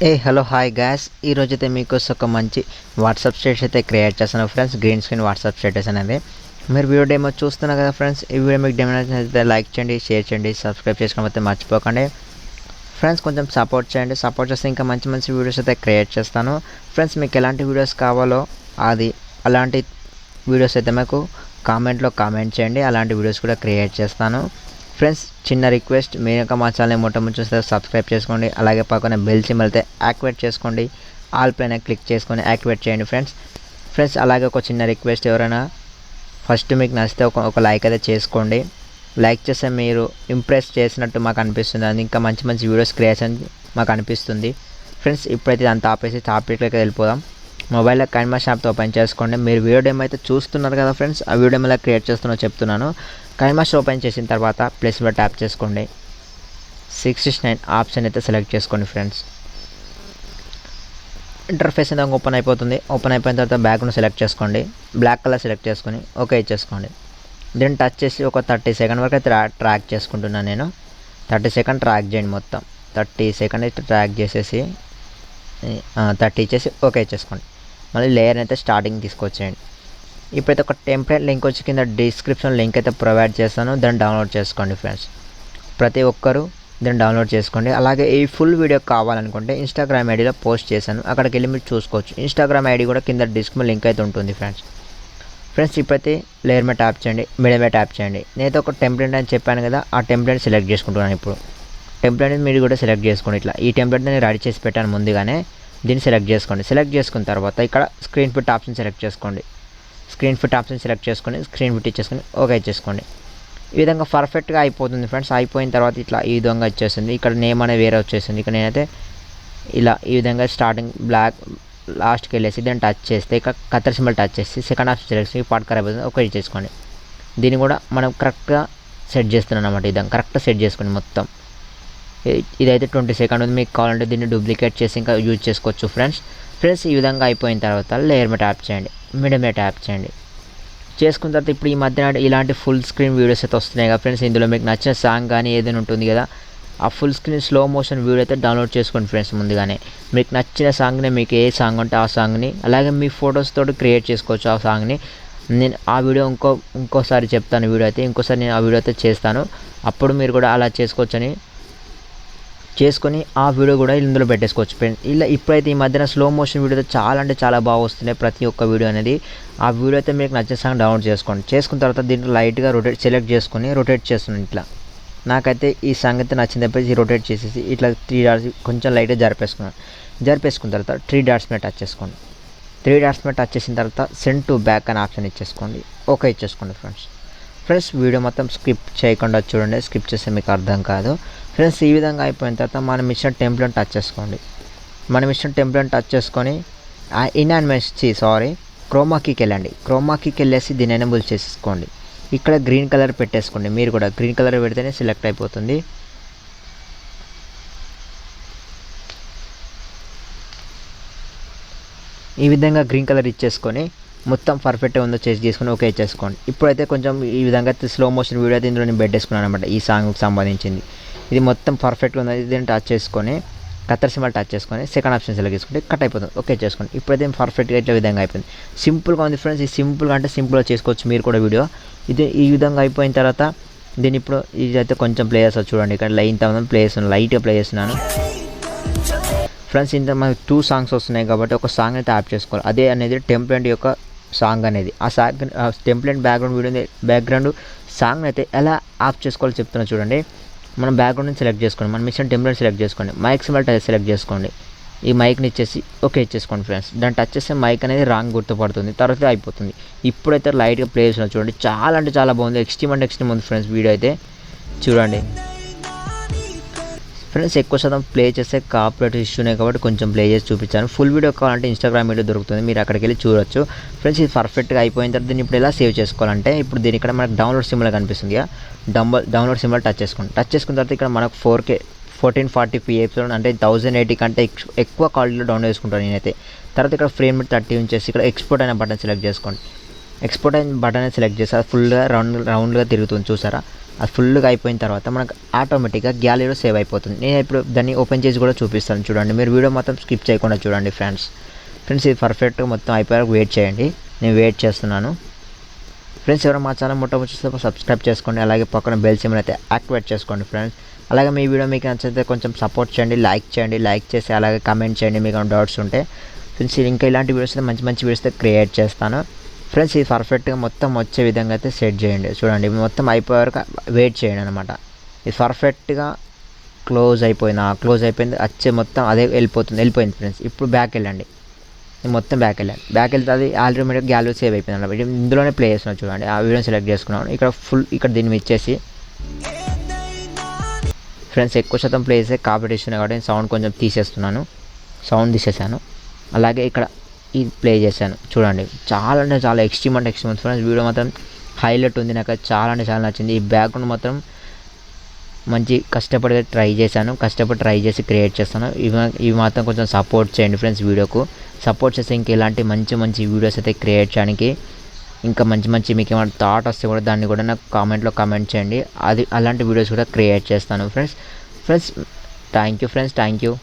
Hello hi gas ఈరోజైతే మీకోసం ఒక మంచి వాట్సాప్ స్టేటస్ అయితే క్రియేట్ చేస్తాను friends. Green screen WhatsApp status అనేది మీరు వీడియో డేమో చూస్తున్నారు కదా ఫ్రెండ్స్. ఈ వీడియో మీకు డెమో అయితే లైక్ చేయండి, షేర్ చేయండి, సబ్స్క్రైబ్ చేసుకోకపోతే మర్చిపోకండి ఫ్రెండ్స్. కొంచెం సపోర్ట్ చేయండి, సపోర్ట్ చేస్తే ఇంకా మంచి మంచి వీడియోస్ అయితే క్రియేట్ చేస్తాను ఫ్రెండ్స్. మీకు ఎలాంటి వీడియోస్ కావాలో అలాంటి వీడియోస్ అయితే మాకు కామెంట్లో కామెంట్ చేయండి, అలాంటి వీడియోస్ కూడా క్రియేట్ చేస్తాను ఫ్రెండ్స్. చిన్న రిక్వెస్ట్, మీరు ఇంకా మా ఛానల్ని మొట్టమొదటి చూస్తే సబ్స్క్రైబ్ చేసుకోండి, అలాగే పక్కన బెల్ సింబల్ అయితే యాక్టివేట్ చేసుకోండి, ఆల్ పైన క్లిక్ చేసుకొని యాక్టివేట్ చేయండి ఫ్రెండ్స్. అలాగే ఒక చిన్న రిక్వెస్ట్, ఎవరైనా ఫస్ట్ మీకు నచ్చితే ఒక లైక్ అయితే చేసుకోండి. లైక్ చేస్తే మీరు ఇంప్రెస్ చేసినట్టు మాకు అనిపిస్తుంది, అది ఇంకా మంచి మంచి వీడియోస్ క్రియేషన్ మాకు అనిపిస్తుంది ఫ్రెండ్స్. ఇప్పుడైతే అంత ఆపేసి టాపిక్లోకి వెళ్ళిపోదాం. మొబైల్లో కైన్మాస్టర్ యాప్తో ఓపెన్ చేసుకోండి. మీరు వీడియో డెమో అయితే చూస్తున్నారు కదా ఫ్రెండ్స్, ఆ వీడియో ఎలా క్రియేట్ చేస్తున్నా చెప్తున్నాను. కైన్మాస్టర్ ఓపెన్ చేసిన తర్వాత ప్లస్ మీద ట్యాప్ చేసుకోండి, 669 ఆప్షన్ అయితే సెలెక్ట్ చేసుకోండి ఫ్రెండ్స్. ఇంటర్ఫేస్ అయితే ఓపెన్ అయిపోతుంది. ఓపెన్ అయిపోయిన తర్వాత బ్యాక్గ్రౌండ్ సెలెక్ట్ చేసుకోండి, బ్లాక్ కలర్ సెలెక్ట్ చేసుకొని ఓకే ఇచ్చేసుకోండి. దీన్ని టచ్ చేసి ఒక 30 సెకండ్ వరకు అయితే ట్రాక్ చేసుకుంటున్నాను నేను. 30 సెకండ్ ట్రాక్ చేయండి, మొత్తం 30 సెకండ్ అయితే ట్రాక్ చేసేసి 30 ఇచ్చేసి ఓకే ఇచ్చేసుకోండి. మళ్ళీ లేయర్ అయితే స్టార్టింగ్ తీసుకొచ్చేయండి. ఇప్పుడైతే ఒక టెంప్లెట్ లింక్ వచ్చి కింద డిస్క్రిప్షన్ లింక్ అయితే ప్రొవైడ్ చేస్తాను, దాన్ని డౌన్లోడ్ చేసుకోండి ఫ్రెండ్స్. ప్రతి ఒక్కరూ దాన్ని డౌన్లోడ్ చేసుకోండి. అలాగే ఈ ఫుల్ వీడియో కావాలనుకుంటే ఇన్స్టాగ్రామ్ ఐడిలో పోస్ట్ చేశాను, అక్కడికి వెళ్ళి మీరు చూసుకోవచ్చు. ఇన్స్టాగ్రామ్ ఐడి కూడా కింద డిస్క్రిప్షన్ లింక్ అయితే ఉంటుంది ఫ్రెండ్స్. ఇప్పుడైతే లేయర్ మీద ట్యాప్ చేయండి, మిడిల్ మీద ట్యాప్ చేయండి. నేనైతే ఒక టెంప్లెట్ అని చెప్పాను కదా, ఆ టెంప్లెట్ సెలెక్ట్ చేసుకుంటున్నాను. ఇప్పుడు టెంప్లెట్ మీరు కూడా సెలెక్ట్ చేసుకోండి. ఇట్లా ఈ టెంప్లెట్ నేను రెడీ చేసి పెట్టాను ముందుగానే, దీన్ని సెలెక్ట్ చేసుకోండి. సెలెక్ట్ చేసుకున్న తర్వాత ఇక్కడ స్క్రీన్ ఫిట్ ఆప్షన్ సెలెక్ట్ చేసుకోండి. స్క్రీన్ ఫిట్ ఆప్షన్ సెలెక్ట్ చేసుకొని స్క్రీన్ ఫిట్ ఇచ్చేసుకొని ఓకే ఇచ్చేసుకోండి. ఈ విధంగా పర్ఫెక్ట్గా అయిపోతుంది ఫ్రెండ్స్. అయిపోయిన తర్వాత ఇట్లా ఈ విధంగా వచ్చేసింది. ఇక్కడ నేమ్ అనేది వేరే వచ్చేసింది. ఇక్కడ నేనైతే ఇలా ఈ విధంగా స్టార్టింగ్ బ్లాక్ లాస్ట్కి వెళ్ళేసి దాన్ని టచ్ చేస్తే ఇక్కడ కత్తెర సింబల్ టచ్ చేసి సెకండ్ ఆప్షన్ సెలెక్ట్ చేసి పార్ట్ కరెక్ట్ అయిపోతుంది ఓకే ఇచ్చేసుకోండి. దీన్ని కూడా మనం కరెక్ట్గా సెట్ చేస్తున్నాం అన్నమాట. ఈ విధంగా కరెక్ట్గా సెట్ చేసుకోండి మొత్తం. ఇదైతే 20 సెకండ్ ఉంది, మీకు కావాలంటే దీన్ని డూప్లికేట్ చేసి ఇంకా యూజ్ చేసుకోవచ్చు ఫ్రెండ్స్. ఈ విధంగా అయిపోయిన తర్వాత లేయర్ మీద ట్యాప్ చేయండి, మిడిల్ మీద ట్యాప్ చేయండి. చేసుకున్న తర్వాత ఇప్పుడు ఈ మధ్యన ఇలాంటి ఫుల్ స్క్రీన్ వీడియోస్ అయితే వస్తున్నాయి కదా ఫ్రెండ్స్. ఇందులో మీకు నచ్చిన సాంగ్ కానీ ఏదైనా ఉంటుంది కదా, ఆ full screen slow motion video అయితే డౌన్లోడ్ చేసుకోండి ఫ్రెండ్స్. ముందుగానే మీకు నచ్చిన సాంగ్ని, మీకు ఏ సాంగ్ ఉంటే ఆ సాంగ్ని, అలాగే మీ ఫొటోస్ తోటి క్రియేట్ చేసుకోవచ్చు ఆ సాంగ్ని. నేను ఆ వీడియో ఇంకోసారి చెప్తాను. వీడియో అయితే ఇంకోసారి నేను ఆ వీడియో అయితే చేస్తాను, అప్పుడు మీరు కూడా అలా చేసుకొని ఆ వీడియో కూడా ఇందులో పెట్టేసుకోవచ్చు ఫ్రెండ్స్. ఇలా ఇప్పుడైతే ఈ మధ్యన స్లో మోషన్ వీడియో చాలా అంటే చాలా బాగా వస్తున్నాయి ప్రతి ఒక్క వీడియో అనేది. ఆ వీడియో అయితే మీకు నచ్చిన సాంగ్ డౌన్లోడ్ చేసుకోండి. చేసుకున్న తర్వాత దీంట్లో లైట్గా సెలెక్ట్ చేసుకొని రొటేట్ చేస్తున్నాను. ఇట్లా నాకైతే ఈ సాంగ్ అయితే నచ్చింది చెప్పేసి రొటేట్ చేసేసి ఇట్లా 3 డాట్స్ కొంచెం లైట్గా జరిపేసుకున్న తర్వాత 3 డాట్స్ మీద టచ్ చేసుకోండి. 3 డాట్స్ మీద టచ్ చేసిన తర్వాత సెండ్ టు బ్యాక్ అనే ఆప్షన్ ఇచ్చేసుకోండి, ఓకే ఇచ్చేసుకోండి ఫ్రెండ్స్. వీడియో మొత్తం స్కిప్ చేయకుండా చూడండి, స్కిప్ చేస్తే మీకు అర్థం కాదు ఫ్రెండ్స్. ఈ విధంగా అయిపోయిన తర్వాత మనం ఇచ్చిన టెంప్లెట్ టచ్ చేసుకోండి. మనం ఇచ్చిన టెంప్లెట్ టచ్ చేసుకొని క్రోమాకీకి వెళ్ళండి. క్రోమాకీకి వెళ్ళేసి దీన్ని ఎనేబుల్ చేసుకోండి. ఇక్కడ గ్రీన్ కలర్ పెట్టేసుకోండి. మీరు కూడా గ్రీన్ కలర్ పెడితేనే సెలెక్ట్ అయిపోతుంది. ఈ విధంగా గ్రీన్ కలర్ ఇచ్చేసుకొని మొత్తం పర్ఫెక్ట్గా ఉందో చేసుకొని ఓకే చేసుకోండి. ఇప్పుడైతే కొంచెం ఈ విధంగా స్లో మోషన్ వీడియో అయితే ఇందులో నేను పెట్టేసుకున్నాను అనమాట. ఈ సాంగ్కి సంబంధించింది ఇది మొత్తం పర్ఫెక్ట్గా ఉంది. దీన్ని టచ్ చేసుకొని కత్తెర సింబల్ టచ్ చేసుకొని సెకండ్ ఆప్షన్ సెలెక్ట్ చేసుకుంటే కట్ అయిపోతుంది, ఓకే చేసుకోండి. ఇప్పుడైతే పర్ఫెక్ట్గా ఇట్లా విధంగా అయిపోయింది. సింపుల్గా ఉంది ఫ్రెండ్స్. ఈ సింపుల్గా అంటే సింపుల్గా చేసుకోవచ్చు మీరు కూడా వీడియో. ఇది ఈ విధంగా అయిపోయిన తర్వాత దీన్ని ఇప్పుడు ఇదైతే కొంచెం ప్లే చేస్తారు చూడండి. ఇక్కడ ఇంతమంది ప్లే చేస్తున్నాను, లైట్గా ప్లే చేస్తున్నాను ఫ్రెండ్స్. ఇంత మనకి 2 సాంగ్స్ వస్తున్నాయి కాబట్టి ఒక సాంగ్ అయితే యాప్ చేసుకోవాలి. అదే అనేది టెంప్లెట్ యొక్క సాంగ్ అనేది. ఆ సాంగ్ టెంప్లెట్ బ్యాక్గ్రౌండ్ సాంగ్ అయితే ఎలా ఆఫ్ చేసుకోవాలో చెప్తున్నా చూడండి. మనం బ్యాక్గ్రౌండ్ని సెలెక్ట్ చేసుకోండి, మనం మిషన్ టెంప్లెట్ సెలెక్ట్ చేసుకోండి, మైక్ సింబల్ సెలెక్ట్ చేసుకోండి. ఈ మైక్ని ఇచ్చేసి ఓకే ఇచ్చేసుకోండి ఫ్రెండ్స్. దాన్ని టచ్ చేస్తే మైక్ అనేది రాంగ్ గుర్తుపడుతుంది, తర్వాత అయిపోతుంది. ఇప్పుడైతే లైట్గా ప్లే చేసిన చూడండి, చాలా అంటే చాలా బాగుంది. ఎక్స్ట్రీమ్ ఉంది ఫ్రెండ్స్ వీడియో అయితే చూడండి ఫ్రెండ్స్. ఎక్కువ శాతం ప్లే చేస్తే కాపీరైట్ ఇష్యూనే కాబట్టి కొంచెం ప్లే చేసి చూపించాను. ఫుల్ వీడియో కావాలంటే ఇన్స్టాగ్రామ్ వీడియో దొరుకుతుంది, మీరు అక్కడికి వెళ్ళి చూడొచ్చు ఫ్రెండ్స్. ఇది పర్ఫెక్ట్గా అయిపోయిన తర్వాత దీన్ని ఇప్పుడు ఎలా సేవ్ చేసుకోవాలంటే, ఇప్పుడు దీని ఇక్కడ మనకు డౌన్లోడ్ సింబల్ కనిపిస్తుంది. డౌన్లోడ్ సింబల్ టచ్ చేసుకోండి. టచ్ చేసుకున్న తర్వాత ఇక్కడ మనకు 4K 1440p ఎపిసోడ్ అంటే 1080 కంటే ఎక్కువ క్వాలిటీలో డౌన్లోడ్ చేసుకుంటాను నేనైతే. తర్వాత ఇక్కడ ఫ్రేమ్ రేట్ 30 ఉంచేసి ఇక్కడ ఎక్స్పోర్ట్ అనే బటన్ సెలెక్ట్ చేసుకోండి. ఎక్స్పోర్ట్ అయిన బటన్ సెలెక్ట్ చేసి ఫుల్గా రౌండ్గా తిరుగుతుంది చూసారా. అది ఫుల్గా అయిపోయిన తర్వాత మనకు ఆటోమేటిక్గా గ్యాలరీలో సేవ్ అయిపోతుంది. నేను ఇప్పుడు దాన్ని ఓపెన్ చేసి కూడా చూపిస్తాను చూడండి. మీరు వీడియో మొత్తం స్కిప్ చేయకుండా చూడండి ఫ్రెండ్స్. ఇది పర్ఫెక్ట్గా మొత్తం అయిపోయాక వెయిట్ చేయండి. నేను వెయిట్ చేస్తున్నాను. ఫ్రెండ్స్ ఎవరైనా మా ఛానల్ మొట్టమొదటి సబ్స్క్రైబ్ చేసుకోండి. అలాగే పక్కన బెల్ సింబల్ అయితే యాక్టివేట్ చేసుకోండి ఫ్రెండ్స్. అలాగే మీ వీడియో మీకు నచ్చితే కొంచెం సపోర్ట్ చేయండి, లైక్ చేయండి, లైక్ చేసి అలాగే కమెంట్ చేయండి మీకు డౌట్స్ ఉంటే. ఫ్రెండ్స్ ఇంకా ఇలాంటి వీడియోస్ అయితే మంచి మంచి వీడియోస్ అయితే క్రియేట్ చేస్తాను ఫ్రెండ్స్. ఇది పర్ఫెక్ట్గా మొత్తం వచ్చే విధంగా అయితే సెట్ చేయండి. చూడండి మొత్తం అయిపోయే వరకు వెయిట్ చేయండి అనమాట. ఇది పర్ఫెక్ట్గా క్లోజ్ అయిపోయింది. వచ్చే మొత్తం అదే వెళ్ళిపోయింది ఫ్రెండ్స్. ఇప్పుడు బ్యాక్ వెళ్ళండి. నేను మొత్తం బ్యాక్ వెళ్తే అది ఆల్రెడీ గ్యాలరీ సేవ్ అయిపోయింది అన్నమాట. ఇందులోనే ప్లే చేస్తున్నాను చూడండి. ఆ వీడియోని సెలెక్ట్ చేసుకున్నాను. ఇక్కడ దీన్ని ఇచ్చేసి ఫ్రెండ్స్ ఎక్కువ శాతం ప్లే చేసే కాంపిటీషన్ కాబట్టి నేను సౌండ్ కొంచెం తీసేసాను. అలాగే ఇక్కడ ఇది ప్లే చేశాను చూడండి. చాలా అంటే చాలా ఎక్స్ట్రీమ్ ఫ్రెండ్స్. వీడియో మాత్రం హైలైట్ ఉంది. నాకు చాలా అంటే చాలా నచ్చింది. ఈ బ్యాక్గ్రౌండ్ మాత్రం మంచి కష్టపడి ట్రై చేసి క్రియేట్ చేస్తాను. ఇవి మాత్రం కొంచెం సపోర్ట్ చేయండి ఫ్రెండ్స్. వీడియోకు సపోర్ట్ చేస్తే ఇంకా ఇలాంటి మంచి మంచి వీడియోస్ అయితే క్రియేట్ చేయడానికి ఇంకా మంచి మీకు ఏమైనా థాట్ వస్తే కూడా దాన్ని కూడా నాకు కామెంట్లో కామెంట్ చేయండి. అలాంటి వీడియోస్ కూడా క్రియేట్ చేస్తాను friends. Thank you friends. Thank you.